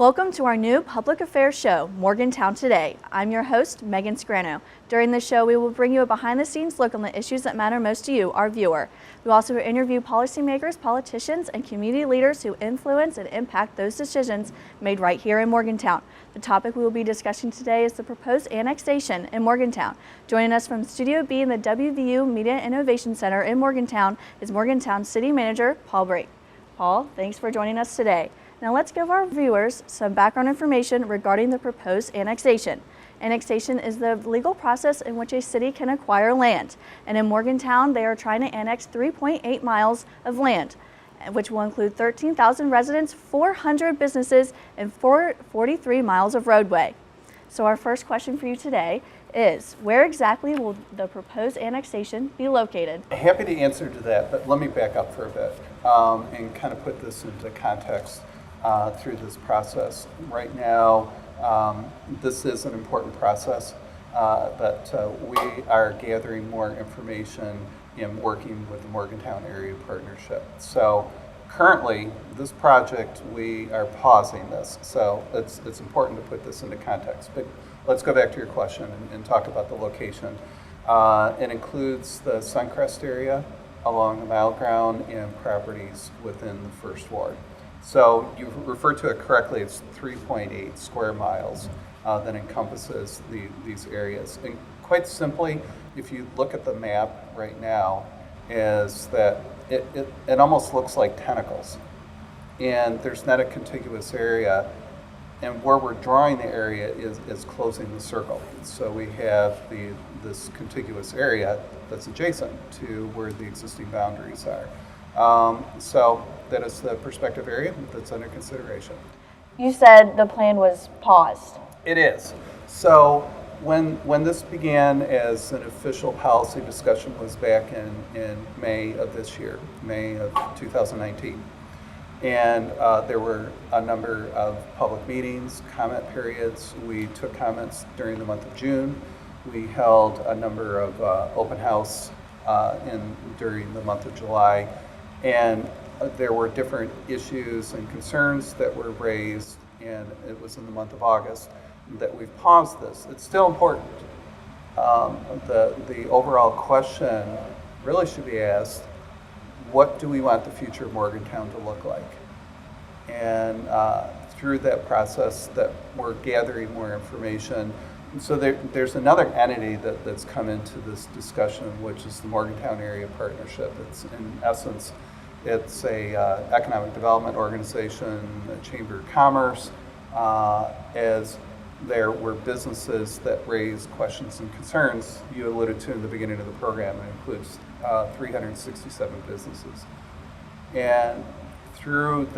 Welcome to our new public affairs show, Morgantown Today. I'm your host, Megan Scrano. During this show, we will bring you a behind-the-scenes look on the issues that matter most to you, our viewer. We'll also interview policymakers, politicians, and community leaders who influence and impact those decisions made right here in Morgantown. The topic we will be discussing today is the proposed annexation in Morgantown. Joining us from Studio B in the WVU Media Innovation Center in Morgantown is Morgantown City Manager Paul Brake. Paul, thanks for joining us today. Now let's give our viewers some background information regarding the proposed annexation. Annexation is the legal process in which a city can acquire land. And in Morgantown, they are trying to annex 3.8 miles of land, which will include 13,000 residents, 400 businesses, and 43 miles of roadway. So our first question for you today is, where exactly will the proposed annexation be located? Happy to answer to that, but let me back up for a bit and kind of put this into context through this process. Right now, this is an important process, but we are gathering more information in working with the Morgantown Area Partnership. So currently, this project, we are pausing this. So it's important to put this into context. But let's go back to your question and talk about the location. It includes the Suncrest area along the Mile Ground and properties within the First Ward. So you referred to it correctly, it's 3.8 square miles that encompasses these areas. And quite simply, if you look at the map right now, is that it almost looks like tentacles. And there's not a contiguous area. And where we're drawing the area is closing the circle. So we have this contiguous area that's adjacent to where the existing boundaries are. So that is the prospective area that's under consideration. You said the plan was paused. It is. So when this began as an official policy discussion was back in May of this year, May of 2019. And there were a number of public meetings, comment periods. We took comments during the month of June. We held a number of open house during the month of July. And there were different issues and concerns that were raised, and it was in the month of August that we've paused this. It's still important. The overall question really should be asked, what do we want the future of Morgantown to look like? And through that process that we're gathering more information. And so there's another entity that's come into this discussion, which is the Morgantown Area Partnership. It's in essence, it's a economic development organization, a chamber of commerce, as there were businesses that raised questions and concerns you alluded to in the beginning of the program. It includes 367 businesses. And through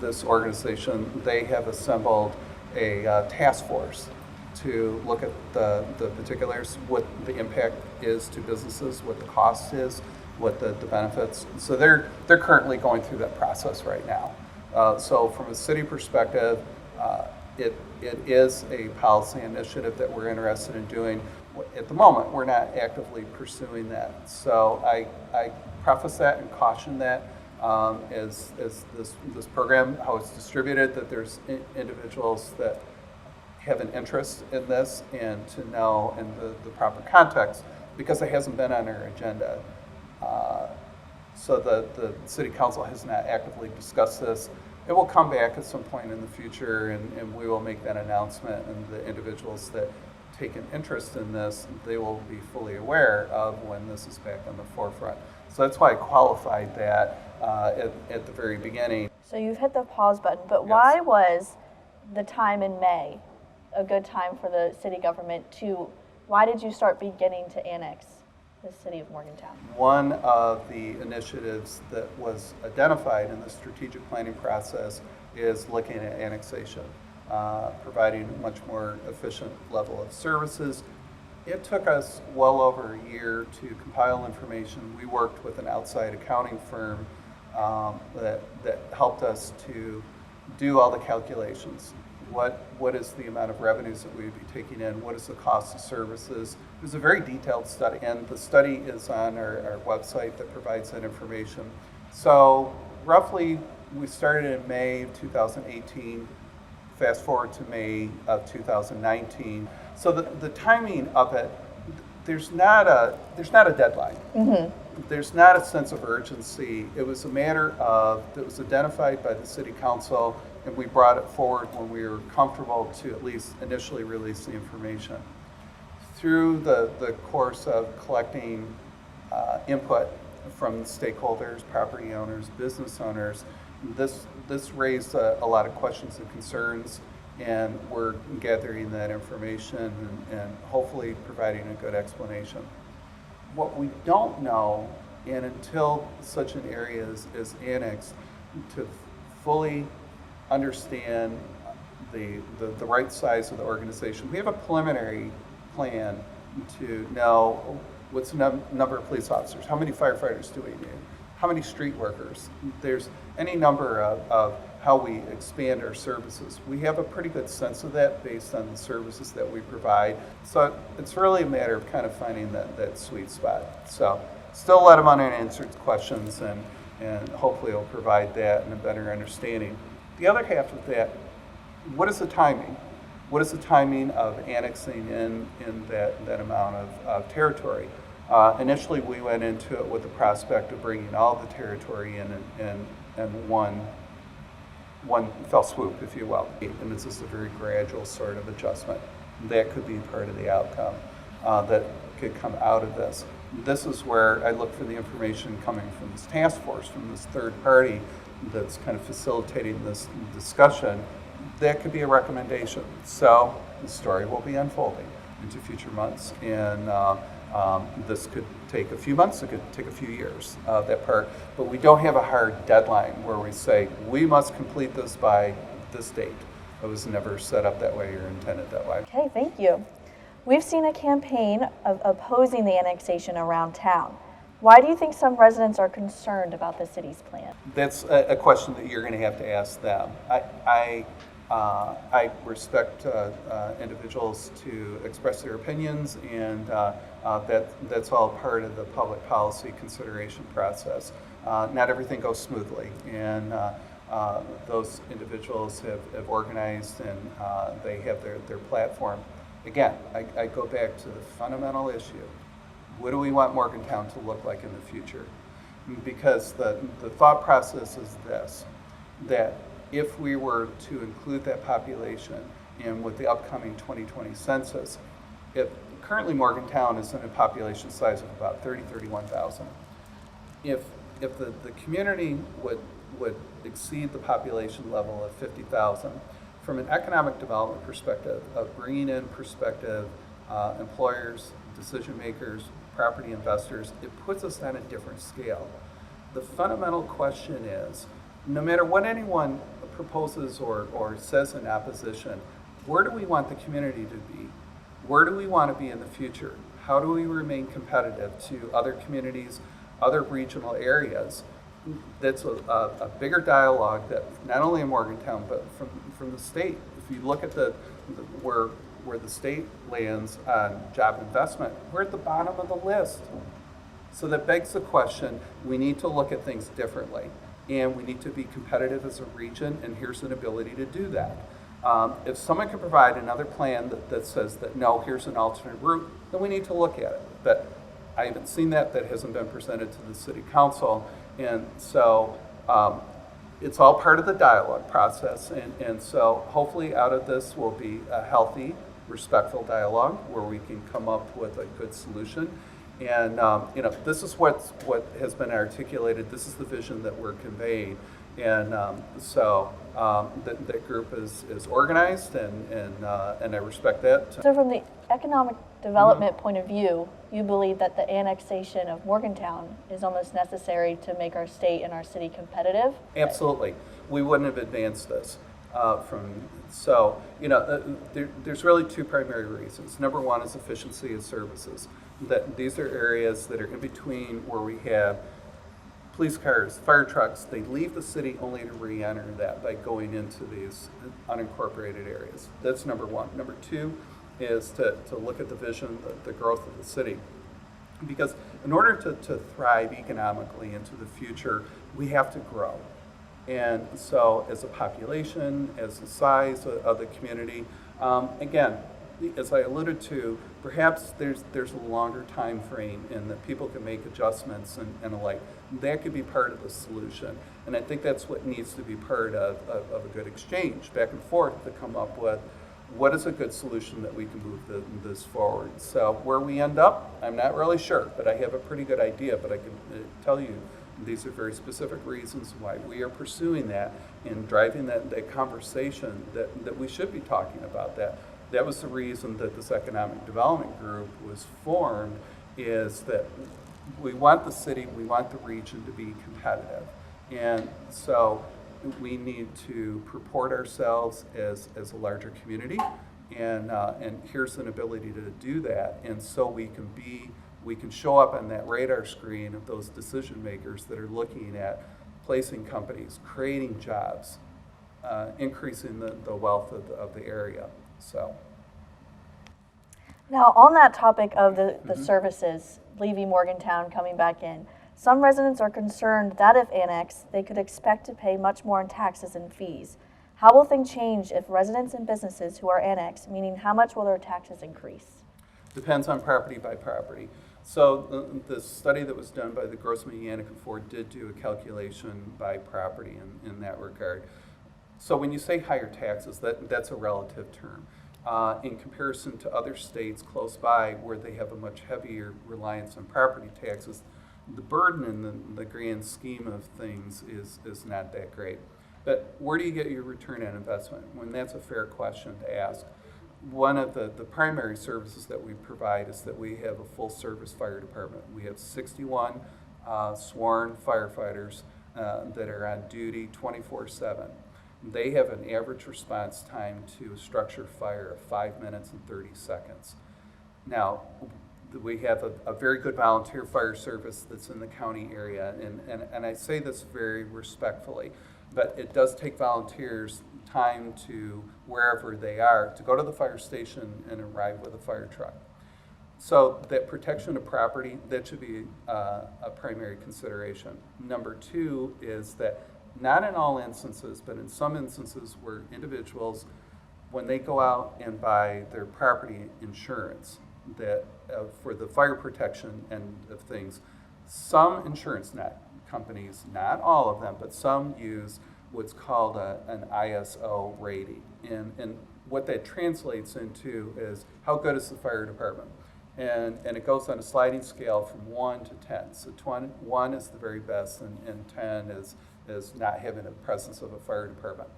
this organization, they have assembled a task force to look at the particulars, what the impact is to businesses, what the cost is, what the benefits. So they're currently going through that process right now. So from a city perspective, it is a policy initiative that we're interested in doing. At the moment, we're not actively pursuing that. So I preface that and caution that as this program, how it's distributed, that there's individuals that have an interest in this and to know in the proper context, because it hasn't been on our agenda. So the City Council has not actively discussed this. It will come back at some point in the future, and we will make that announcement, and the individuals that take an interest in this, they will be fully aware of when this is back on the forefront. So that's why I qualified that at the very beginning. So you've hit the pause button, but Yes. Why was the time in May a good time for the city government why did you start beginning to annex the city of Morgantown? One of the initiatives that was identified in the strategic planning process is looking at annexation, providing a much more efficient level of services. It took us well over a year to compile information. We worked with an outside accounting firm that helped us to do all the calculations. What is the amount of revenues that we would be taking in? What is the cost of services? It was a very detailed study, and the study is on our website that provides that information. So roughly, we started in May of 2018. Fast forward to May of 2019. So the timing of it, there's not a deadline. There's not a sense of urgency. It was a matter of, it was identified by the city council, and we brought it forward when we were comfortable to at least initially release the information. Through the course of collecting input from stakeholders, property owners, business owners, this raised a lot of questions and concerns, and we're gathering that information and hopefully providing a good explanation. What we don't know, and until such an area is annexed, to fully understand the right size of the organization. We have a preliminary plan to know what's the number of police officers, how many firefighters do we need, how many street workers. There's any number of how we expand our services. We have a pretty good sense of that based on the services that we provide. So it's really a matter of kind of finding that sweet spot. So still a lot of unanswered questions, and hopefully it'll provide that and a better understanding. The other half of that, what is the timing? What is the timing of annexing in that amount of territory? Initially, we went into it with the prospect of bringing all the territory in one fell swoop, if you will. And this is a very gradual sort of adjustment. That could be part of the outcome that could come out of this. This is where I look for the information coming from this task force, from this third party that's kind of facilitating this discussion. That could be a recommendation. So the story will be unfolding into future months, and this could take a few months, it could take a few years, that part. But we don't have a hard deadline where we say, we must complete this by this date. It was never set up that way or intended that way. Okay, thank you. We've seen a campaign of opposing the annexation around town. Why do you think some residents are concerned about the city's plan? That's a question that you're going to have to ask them. I respect individuals to express their opinions, and that's all part of the public policy consideration process. Not everything goes smoothly, and those individuals have organized, and they have their platform. Again, I go back to the fundamental issue. What do we want Morgantown to look like in the future? Because the thought process is this, that if we were to include that population in with the upcoming 2020 census, currently Morgantown is in a population size of about 31,000. If the community would exceed the population level of 50,000, from an economic development perspective, of bringing in prospective employers, decision makers, property investors, it puts us on a different scale. The fundamental question is, no matter what anyone proposes or says in opposition, where do we want the community to be? Where do we want to be in the future? How do we remain competitive to other communities, other regional areas? That's a bigger dialogue that not only in Morgantown, but from the state. If you look at where the state lands on job investment, we're at the bottom of the list. So that begs the question, we need to look at things differently, and we need to be competitive as a region, and here's an ability to do that. If someone can provide another plan that says that, no, here's an alternate route, then we need to look at it. But I haven't seen that hasn't been presented to the city council, and so it's all part of the dialogue process, and so hopefully out of this will be a healthy, respectful dialogue where we can come up with a good solution. And this is what has been articulated. This is the vision that we're conveying, and so that group is organized, and I respect that. So from the economic development point of view, you believe that the annexation of Morgantown is almost necessary to make our state and our city competitive? Absolutely. We wouldn't have advanced this. There's really two primary reasons. Number one is efficiency of services. That these are areas that are in between where we have police cars, fire trucks. They leave the city only to re-enter that by going into these unincorporated areas. That's number one. Number two is to look at the vision, the growth of the city. Because in order to thrive economically into the future, we have to grow. And so as a population, as the size of the community, again, as I alluded to, perhaps there's a longer time frame and that people can make adjustments and the like. That could be part of the solution. And I think that's what needs to be part of a good exchange, back and forth, to come up with what is a good solution that we can move this forward. So where we end up, I'm not really sure, but I have a pretty good idea, but I can tell you these are very specific reasons why we are pursuing that and driving that conversation that we should be talking about that. That was the reason that this economic development group was formed, is that we want the city, we want the region to be competitive. And so we need to purport ourselves as a larger community, and here's an ability to do that. And so we can show up on that radar screen of those decision makers that are looking at placing companies, creating jobs, increasing the wealth of the area. So. Now, on that topic of the services, leaving Morgantown, coming back in, some residents are concerned that if annexed, they could expect to pay much more in taxes and fees. How will things change if residents and businesses who are annexed, meaning how much will their taxes increase? Depends on property by property. So the study that was done by the Grossman, Yannick, and Ford did do a calculation by property in that regard. So when you say higher taxes, that's a relative term. In comparison to other states close by where they have a much heavier reliance on property taxes, the burden in the grand scheme of things is not that great. But where do you get your return on investment? When that's a fair question to ask. One of the primary services that we provide is that we have a full service fire department. We have 61 sworn firefighters that are on duty 24/7. They have an average response time to a structure fire of 5 minutes and 30 seconds. Now, we have a very good volunteer fire service that's in the county area, and I say this very respectfully, but it does take volunteers time to, wherever they are, to go to the fire station and arrive with a fire truck. So that protection of property, that should be a primary consideration. Number two is that not in all instances, but in some instances where individuals, when they go out and buy their property insurance, that for the fire protection end of things, some insurance companies, not all of them, but some use what's called an ISO rating. And what that translates into is how good is the fire department? And it goes on a sliding scale from 1 to 10. So 1 is the very best, and 10 is not having the presence of a fire department.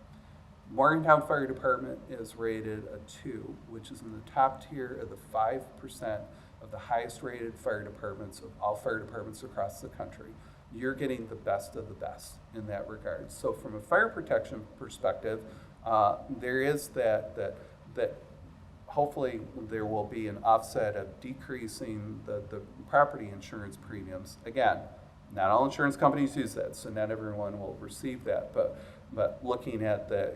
Morgantown Fire Department is rated a 2, which is in the top tier of the 5% of the highest rated fire departments of all fire departments across the country. You're getting the best of the best in that regard. So from a fire protection perspective, there is that hopefully there will be an offset of decreasing the property insurance premiums. Again, not all insurance companies use that, so not everyone will receive that, but looking at that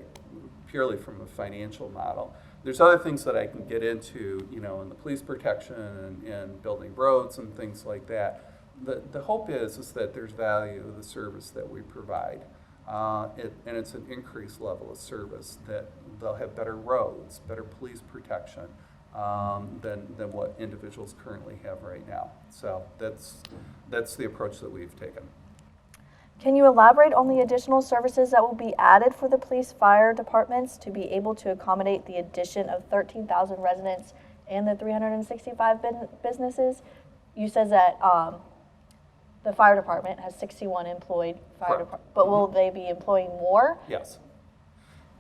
purely from a financial model. There's other things that I can get into, in the police protection and building roads and things like that. The hope is that there's value of the service that we provide, and it's an increased level of service, that they'll have better roads, better police protection than what individuals currently have right now. So that's the approach that we've taken. Can you elaborate on the additional services that will be added for the police fire departments to be able to accommodate the addition of 13,000 residents and the 365 businesses? You said that the fire department has 61 employed fire department, but will they be employing more? Yes.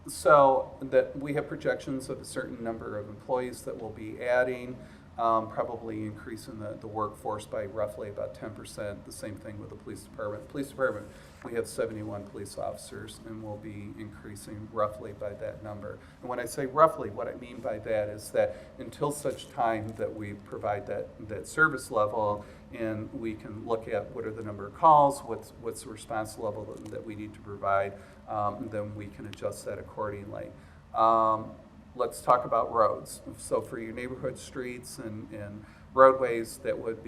So that we have projections of a certain number of employees that we'll be adding, probably increasing the workforce by roughly about 10%. The same thing with the police department. Police department, we have 71 police officers, and we'll be increasing roughly by that number. And when I say roughly, what I mean by that is that until such time that we provide that service level, and we can look at what are the number of calls, what's the response level that we need to provide, then we can adjust that accordingly. Let's talk about roads. So for your neighborhood streets and roadways that would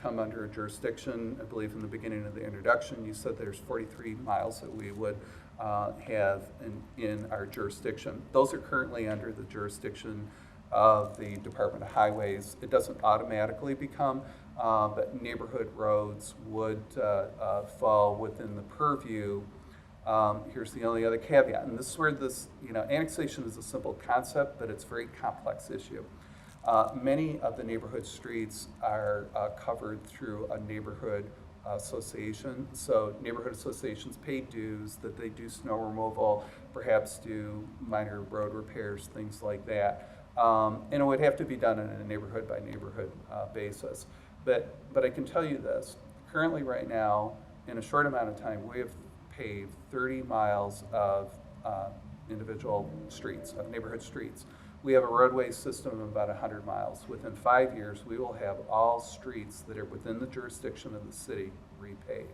come under a jurisdiction, I believe in the beginning of the introduction, you said there's 43 miles that we would have in our jurisdiction. Those are currently under the jurisdiction of the Department of Highways. It doesn't automatically become, but neighborhood roads would fall within the purview. Here's the only other caveat, and this is where this, annexation is a simple concept, but it's a very complex issue. Many of the neighborhood streets are covered through a neighborhood association. So neighborhood associations pay dues, that they do snow removal, perhaps do minor road repairs, things like that. And it would have to be done on a neighborhood by neighborhood basis. But I can tell you this, currently right now, in a short amount of time, we have paved 30 miles of individual streets, of neighborhood streets. We have a roadway system of about 100 miles. Within 5 years, we will have all streets that are within the jurisdiction of the city repaved.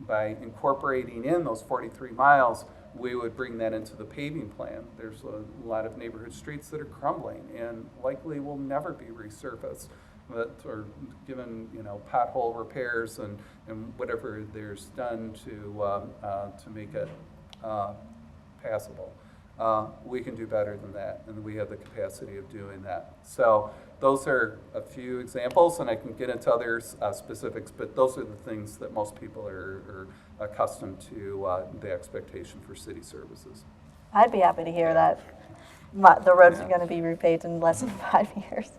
By incorporating in those 43 miles, we would bring that into the paving plan. There's a lot of neighborhood streets that are crumbling and likely will never be resurfaced, or given pothole repairs and whatever there's done to make it passable. We can do better than that, and we have the capacity of doing that. So those are a few examples, and I can get into other specifics, but those are the things that most people are accustomed to, the expectation for city services. I'd be happy to hear that the roads are going to be repaved in less than 5 years.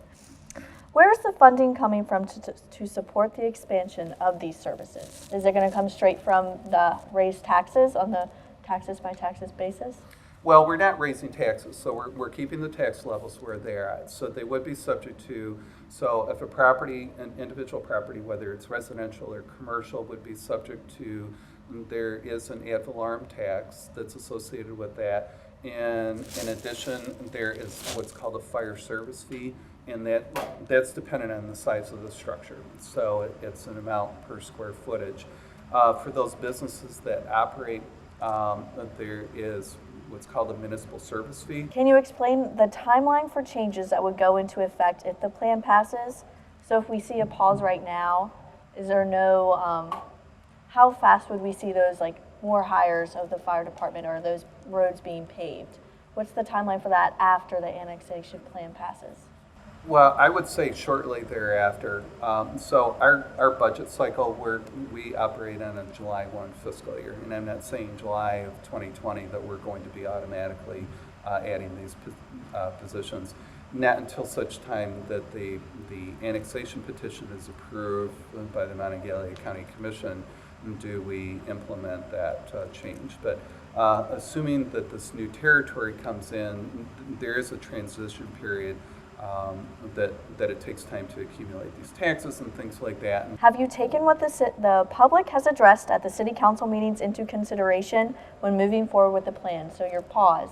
Where is the funding coming from to support the expansion of these services? Is it going to come straight from the raised taxes on the taxes by taxes basis? Well, we're not raising taxes, so we're keeping the tax levels where they're at. So they would be subject to, so if a property, an individual property, whether it's residential or commercial, would be subject to, there is an ad valorem tax that's associated with that. And in addition, there is what's called a fire service fee, and that's dependent on the size of the structure. So it's an amount per square footage. For those businesses that operate, there is what's called a municipal service fee. Can you explain the timeline for changes that would go into effect if the plan passes? So if we see a pause right now, is there no, how fast would we see those more hires of the fire department or those roads being paved? What's the timeline for that after the annexation plan passes? Well, I would say shortly thereafter. So our budget cycle, we operate on a July 1 fiscal year, and I'm not saying July of 2020 that we're going to be automatically adding these positions. Not until such time that the annexation petition is approved by the Monongalia County Commission do we implement that change. But assuming that this new territory comes in, there is a transition period that it takes time to accumulate these taxes and things like that. Have you taken what the public has addressed at the city council meetings into consideration when moving forward with the plan? So your pause.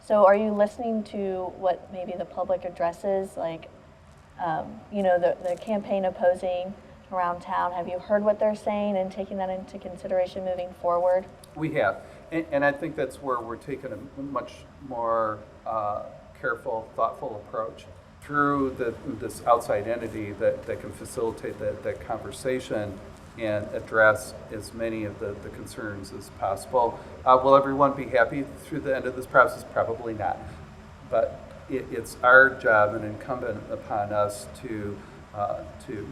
So are you listening to what maybe the public addresses, the campaign opposing around town? Have you heard what they're saying and taking that into consideration moving forward? We have, and I think that's where we're taking a much more careful, thoughtful approach through this outside entity that can facilitate that conversation and address as many of the concerns as possible. Will everyone be happy through the end of this process? Probably not. But it's our job and incumbent upon us to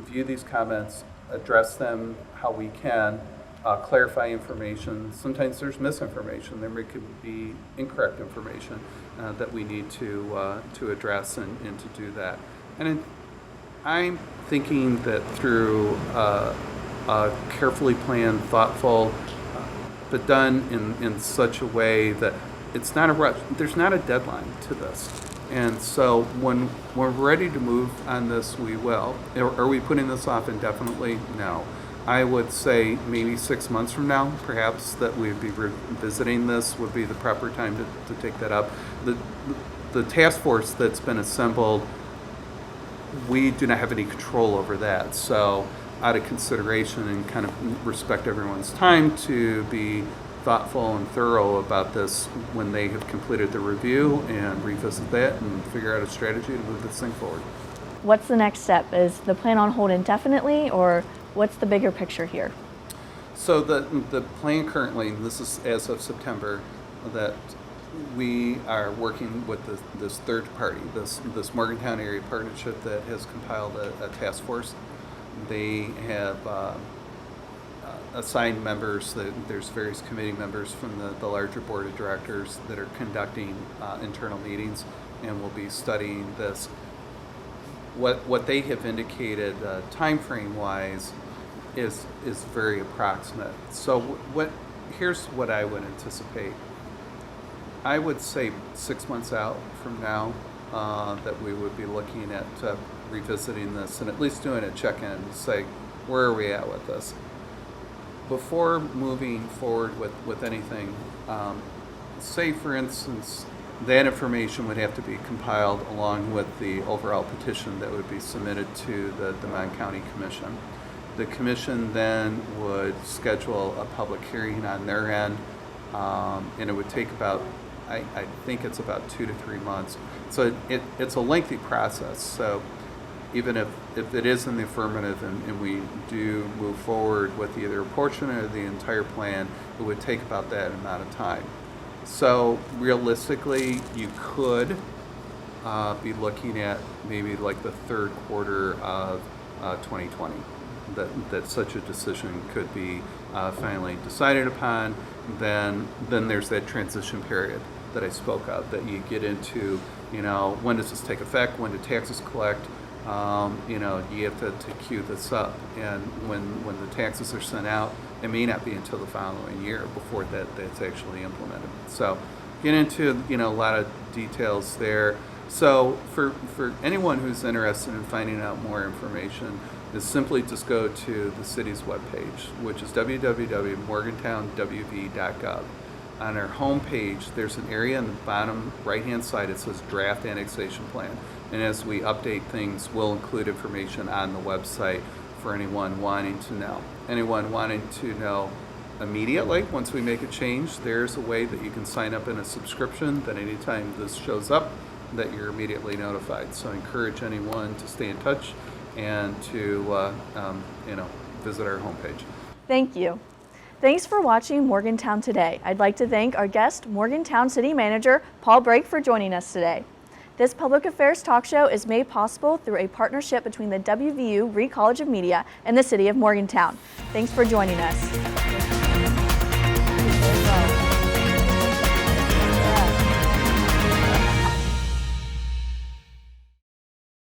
view these comments, address them how we can, clarify information. Sometimes there's misinformation. There could be incorrect information that we need to address and to do that. And I'm thinking that through a carefully planned, thoughtful, but done in such a way that it's not a rush. There's not a deadline to this. And so when we're ready to move on this, we will. Are we putting this off indefinitely? No. I would say maybe 6 months from now, perhaps, that we'd be revisiting this would be the proper time to take that up. The task force that's been assembled, we do not have any control over that. So out of consideration and kind of respect everyone's time to be thoughtful and thorough about this when they have completed the review and revisit that and figure out a strategy to move this thing forward. What's the next step? Is the plan on hold indefinitely, or what's the bigger picture here? So the plan currently, and this is as of September, that we are working with this third party, this Morgantown area partnership that has compiled a task force. They have assigned members. There's various committee members from the larger board of directors that are conducting internal meetings and will be studying this. What they have indicated time frame wise is very approximate. So here's what I would anticipate. I would say 6 months out from now that we would be looking at revisiting this and at least doing a check-in to say, where are we at with this? Before moving forward with anything, say for instance, that information would have to be compiled along with the overall petition that would be submitted to the Mon County Commission. The commission then would schedule a public hearing on their end, and it would take about, I think it's about 2 to 3 months. So it's a lengthy process. So even if it is in the affirmative and we do move forward with either a portion or the entire plan, it would take about that amount of time. So realistically, you could be looking at maybe like the third quarter of 2020 that such a decision could be finally decided upon. Then there's that transition period that I spoke of that you get into. When does this take effect? When do taxes collect? You have to queue this up, and when the taxes are sent out, it may not be until the following year before that's actually implemented. So get into a lot of details there. So for anyone who's interested in finding out more information, is simply just go to the city's webpage, which is www.morgantownwv.gov. On our homepage, there's an area on the bottom right-hand side. It says Draft Annexation Plan. And as we update things, we'll include information on the website for anyone wanting to know. Anyone wanting to know immediately, once we make a change, there's a way that you can sign up in a subscription that anytime this shows up, that you're immediately notified. So I encourage anyone to stay in touch and to visit our homepage. Thank you. Thanks for watching Morgantown Today. I'd like to thank our guest, Morgantown City Manager Paul Brake, for joining us today. This public affairs talk show is made possible through a partnership between the WVU Reed College of Media and the City of Morgantown. Thanks for joining us.